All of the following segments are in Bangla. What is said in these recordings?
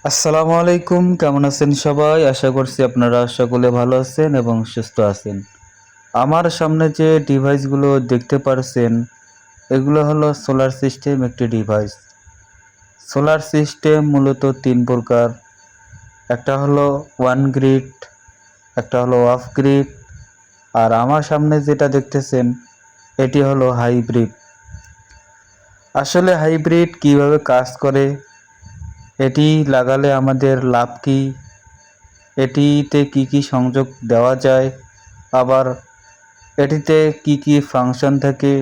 আসসালামু আলাইকুম, কেমন আছেন সবাই? আশা করছি আপনারা সকলে ভালো আছেন এবং সুস্থ আছেন। আমার সামনে যে ডিভাইসগুলো দেখতে পারছেন, এগুলো হলো সোলার সিস্টেম একটি ডিভাইস। সোলার সিস্টেম মূলত ৩ প্রকার। একটা হলো ওয়ান গ্রিড, একটা হলো অফ গ্রিড, আর আমার সামনে যেটা দেখতেছেন এটি হলো হাইব্রিড। আসলে হাইব্রিড কিভাবে কাজ করে, এটি লাগালে আমাদের লাভ কি, এটিতে কি কি সংযোগ দেওয়া যায়, আবার এটিতে কি কি ফাংশন থাকে,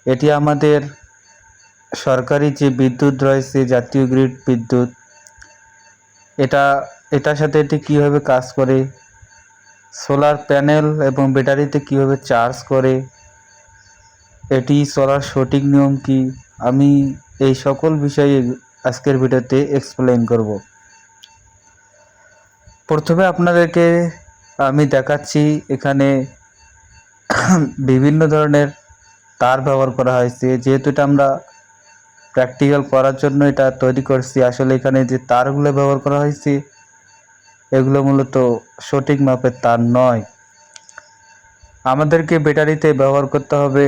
এটি আমাদের সরকারি যে বিদ্যুৎ রয়েছে জাতীয় গ্রিড বিদ্যুৎ, এটা এটার সাথে এটি কীভাবে কাজ করে, সোলার প্যানেল এবং ব্যাটারিতে কীভাবে চার্জ করে, এটি চলার সঠিক নিয়ম কি, আমি এই সকল বিষয়ে আজকের ভিডিওতে এক্সপ্লেইন করব। প্রথমে আপনাদেরকে আমি দেখাচ্ছি এখানে বিভিন্ন ধরনের তার ব্যবহার করা হয়েছে। যেহেতু এটা আমরা প্র্যাকটিক্যাল করার জন্য এটা তৈরি করছি, আসলে এখানে যে তারগুলো ব্যবহার করা হয়েছে এগুলো মূলত সঠিক মাপের তার নয়। আমাদেরকে ব্যাটারিতে ব্যবহার করতে হবে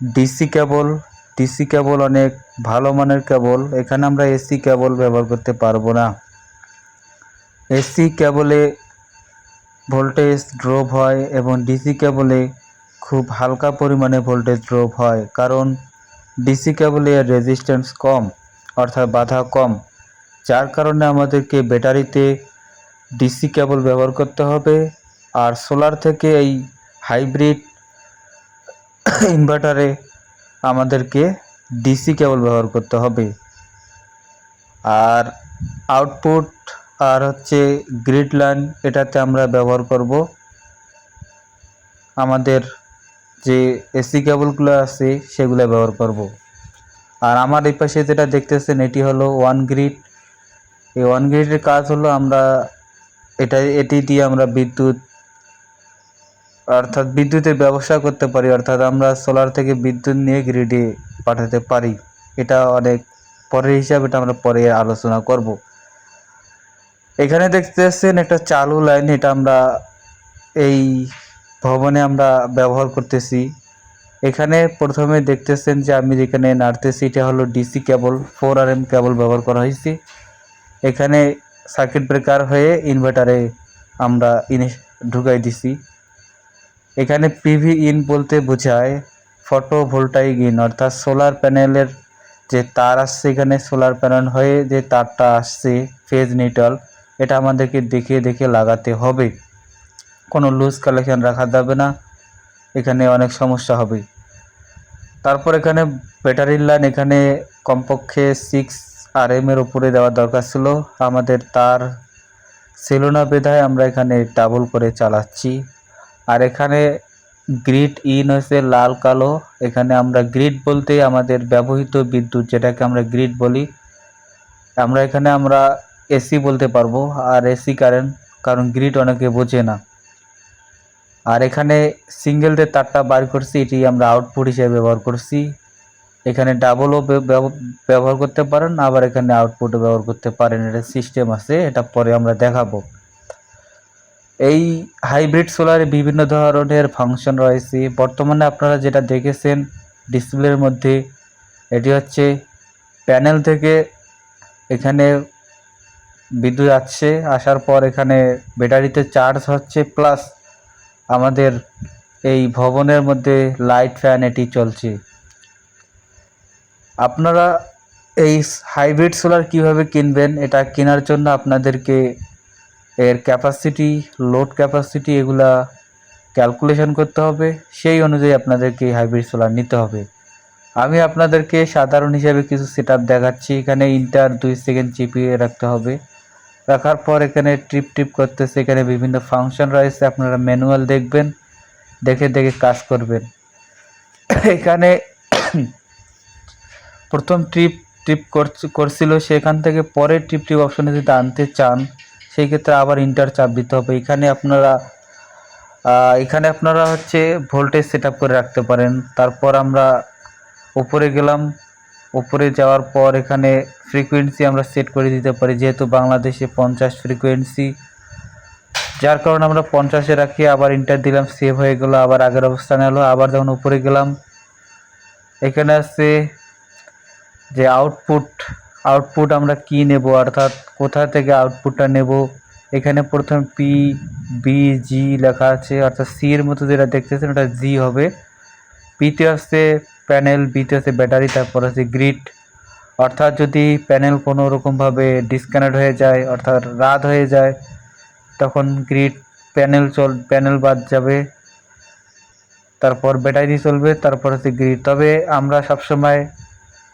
ডিসি কেবল। ডিসি কেবল অনেক ভালো মানের কেবল, এখানে আমরা এসি কেবল ব্যবহার করতে পারবো না। এসি কেবলে ভোল্টেজ ড্রপ হয় এবং ডিসি কেবলে খুব হালকা পরিমাণে ভোল্টেজ ড্রপ হয়, কারণ ডিসি কেবলে রেজিস্ট্যান্স কম, অর্থাৎ বাধা কম, যার কারণে আমাদেরকে ব্যাটারিতে ডিসি কেবল ব্যবহার করতে হবে। আর সোলার থেকে এই হাইব্রিড ইনভার্টারে আমাদেরকে ডিসি কেবল ব্যবহার করতে হবে। আর আউটপুট আর হচ্ছে গ্রিড লাইন, এটাতে আমরা ব্যবহার করব আমাদের যে এসি কেবলগুলো আছে সেগুলো ব্যবহার করব। আর আমার এই পাশে যেটা দেখতেছেন এটি হলো ওয়ান গ্রিড। এই ওয়ান গ্রিডের কাজ হলো আমরা এটি দিয়ে আমরা অর্থাৎ বিদ্যুতের ব্যবসা করতে পারি, অর্থাৎ আমরা সোলার থেকে বিদ্যুৎ নিয়ে গ্রিডে পাঠাতে পারি। এটা অনেক পরের হিসাব, এটা আমরা পরে আলোচনা করব। এখানে দেখতেছেন একটা চালু লাইন, এটা আমরা এই ভবনে আমরা ব্যবহার করতেছি। এখানে প্রথমে দেখতেছেন যে আমি যেখানে নাড়তেছি এটা হলো ডিসি কেবল, 4RM কেবল ব্যবহার করা হয়েছে। এখানে সার্কিট ব্রেকার হয়ে ইনভার্টারে আমরা ঢুকাই দিছি। এখানে পিভি ইন বলতে বোঝায় ফটো ভোল্টাইক ইন, অর্থাৎ সোলার প্যানেলের যে তার আসছে, এখানে সোলার প্যানেল হয়ে যে তারটা আসছে ফেজ নিউট্রাল, এটা আমাদেরকে দেখে দেখে লাগাতে হবে। কোনো লুজ কালেকশন রাখা যাবে না, এখানে অনেক সমস্যা হবে। তারপর এখানে ব্যাটারির লাইন, এখানে কমপক্ষে 6RM এর উপরে দেওয়া দরকার ছিল, আমাদের তার ছিল না বিধায় আমরা এখানে ডাবল করে চালাচ্ছি। আর এখানে গ্রিড ইন হয়েছে লাল কালো, এখানে আমরা গ্রিড বলতে আমাদের ব্যবহৃত বিদ্যুৎ যেটাকে আমরা গ্রিড বলি, এখানে আমরা এসি বলতে পারবো, আর এসি কারেন্ট, কারণ গ্রিড অনেকে বোঝে না। আর এখানে সিঙ্গেল যে তারটা বার করছি এটি আমরা আউটপুট হিসেবে ব্যবহার করছি। এখানে ডাবলও ব্যবহার করতে পারেন, আবার এখানে আউটপুটও ব্যবহার করতে পারেন, এটা সিস্টেম আছে, এটা পরে আমরা দেখাবো। এই হাইব্রিড সোলারে বিভিন্ন ধরনের ফাংশন রয়েছে। বর্তমানে আপনারা যেটা দেখেছেন ডিসপ্লের মধ্যে, এটি হচ্ছে প্যানেল থেকে এখানে বিদ্যুৎ আসছে, আসার পর এখানে ব্যাটারিতে চার্জ হচ্ছে, প্লাস আমাদের এই ভবনের মধ্যে লাইট ফ্যান এটি চলছে। আপনারা এই হাইব্রিড সোলার কিভাবে কিনবেন, এটা কেনার জন্য আপনাদেরকে এর ক্যাপাসিটি, লোড ক্যাপাসিটি এগুলা ক্যালকুলেশন করতে হবে, সেই অনুযায়ী আপনাদেরকে হাইব্রিড সোলার নিতে হবে। আমি আপনাদেরকে সাধারণ হিসাবে কিছু সেটআপ দেখাচ্ছি। এখানে ইন্টার 2 সেকেন্ড চিপিয়ে রাখতে হবে, রাখার পর এখানে ট্রিপ করতেছে, এখানে বিভিন্ন ফাংশন রয়েছে, আপনারা ম্যানুয়াল দেখবেন, দেখে দেখে কাজ করবেন। এখানে প্রথম ট্রিপ করছিল, সেখান থেকে পরের ট্রিপ অপশনে যদি আনতে চান সেই ক্ষেত্রে আবার ইন্টার চাপ দিতে হবে। এখানে আপনারা হচ্ছে ভোল্টেজ সেট করে রাখতে পারেন। তারপর আমরা উপরে গেলাম, উপরে যাওয়ার পর এখানে ফ্রিকোয়েন্সি আমরা সেট করে দিতে পারি, যেহেতু বাংলাদেশে 50 ফ্রিকোয়েন্সি, যার কারণে আমরা 50-এ রাখি। আবার ইন্টার দিলাম, সেভ হয়ে গেল, আবার আগের অবস্থানে এলো। আবার যখন উপরে গেলাম, এখানে আছে যে আউটপুট আমরা কি নেব, অর্থাৎ কোথা থেকে আউটপুটটা নেব। এখানে প্রথমে পি বি জি লেখা আছে, অর্থাৎ সি এর মতো যেটা দেখতেছেন ওটা জি হবে। পিতে আসছে প্যানেল, বিতে আছে ব্যাটারি, তারপর আছে গ্রিড। অর্থাৎ যদি প্যানেল কোনো রকমভাবে ডিসকানেক্ট হয়ে যায়, অর্থাৎ রাত হয়ে যায়, তখন গ্রিড প্যানেল বাদ যাবে, তারপর ব্যাটারি চলবে, তারপর হচ্ছে গ্রিড। তবে আমরা সবসময়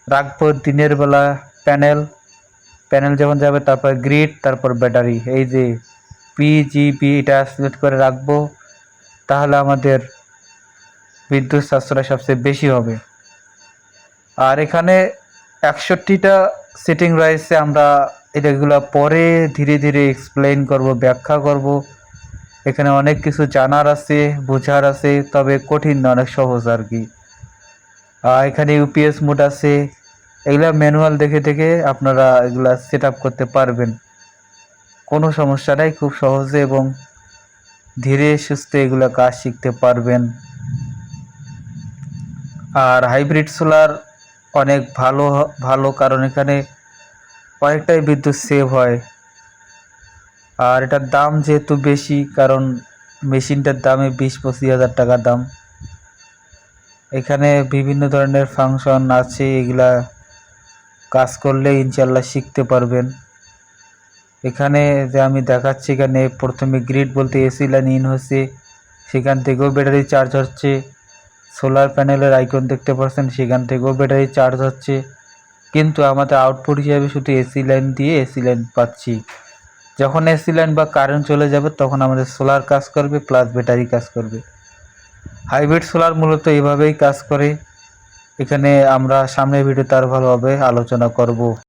রাখবো দিনের বেলা প্যানেল যখন যাবে, তারপর গ্রিড, তারপর ব্যাটারি। এই যে পিজিবি এটা সিলেক্ট করে রাখবো, তাহলে আমাদের বিদ্যুৎ সাশ্রয় সবচেয়ে বেশি হবে। আর এখানে 61টা সেটিং রয়েছে, আমরা এগুলো পরে ধীরে ধীরে এক্সপ্লেইন করব, ব্যাখ্যা করব। এখানে অনেক কিছু জানার আছে, বোঝার আছে, তবে কঠিন না, অনেক সহজ আর কি। এখানে ইউপিএস মোড আছে, এগুলা ম্যানুয়াল দেখে দেখে আপনারা এগুলা সেট আপ করতে পারবেন, কোনো সমস্যা নাই। খুব সহজে এবং ধীরে সুস্থে এগুলা কাজ শিখতে পারবেন। আর হাইব্রিড সোলার অনেক ভালো, কারণ এখানে অনেকটাই বিদ্যুৎ সেভ হয়। আর এটার দাম যেহেতু বেশি, কারণ মেশিনটার দামে 20-25 হাজার টাকা দাম। এখানে বিভিন্ন ধরনের ফাংশন আছে, এগুলা কাজ করলে ইনশাল্লাহ শিখতে পারবেন। এখানে যে আমি দেখাচ্ছি, এখানে প্রথমে গ্রিড বলতে এসি লাইন ইন হচ্ছে, সেখান থেকেও ব্যাটারি চার্জ হচ্ছে। সোলার প্যানেলের আইকন দেখতে পাচ্ছেন, সেখান থেকেও ব্যাটারি চার্জ হচ্ছে। কিন্তু আমাদের আউটপুট হিসাবে শুধু এসি লাইন পাচ্ছি। যখন এসি লাইন বা কারেন্ট চলে যাবে, তখন আমাদের সোলার কাজ করবে প্লাস ব্যাটারি কাজ করবে। হাইব্রিড সোলার মূলত এইভাবেই কাজ করে। এখানে আমরা সামনের ভিডিওতে আরও ভালোভাবে আলোচনা করব।